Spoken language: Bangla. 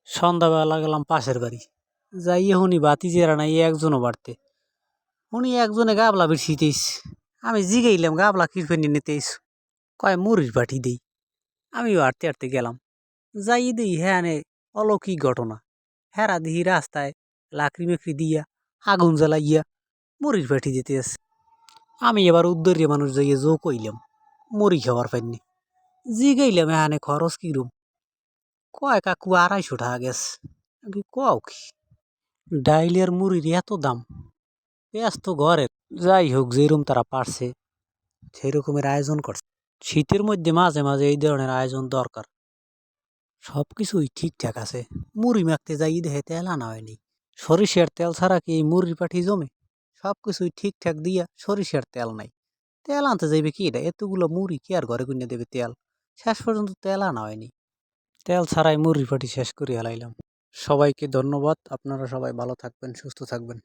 সন্ধ্যাবেলা গেলাম পাশের বাড়ি, যাইয়ে শুনি বাতিজেরা নাই একজনও বাড়তে। শুনি একজনে গাবলা বেশিতেইস। আমি জিগাইলাম গাবলা কি ফেনি নিতেইস, কয় মুড়ির পাঠি দেই। আমি হাঁটতে হাঁটতে গেলাম, যাই দেই হ্যাঁ অলৌকিক ঘটনা। হেরা দিহি রাস্তায় লাকড়ি মেকড়ি দিয়া আগুন জ্বালাইয়া মুড়ির পাঠি দিতে আছে। আমি এবার উদ্দরিয়া মানুষ যাইয়ে জো কইলাম মুড়ি খাবার পাইনি। জিগাইলাম হ্যাঁ খরচ কিরম, কয় কাকু 250 টাকা গেছে। আমি কও কি, ডাইলের মুড়ির এত দাম, পেঁয়াজ তো ঘরের। যাই হোক, যেরকম তারা পারছে সেই রকমের আয়োজন করছে। শীতের মধ্যে মাঝে মাঝে এই ধরনের আয়োজন দরকার। সবকিছুই ঠিকঠাক আছে, মুড়ি মাখতে যাই দেখে তেল আনা হয়নি। সরিষার তেল ছাড়া কি এই মুড়ির পাঠি জমে? সবকিছুই ঠিকঠাক দিয়া সরিষার তেল নাই, তেল আনতে যাইবে কি এটা? এতগুলো মুড়ি কি আর ঘরে কিনে দেবে তেল? শেষ পর্যন্ত তেল আনা হয়নি, তেল ছাড়াই মুড়ির পাঠি শেষ করে হালাইলাম। সবাইকে ধন্যবাদ। আপনারা সবাই ভালো থাকবেন, সুস্থ থাকবেন।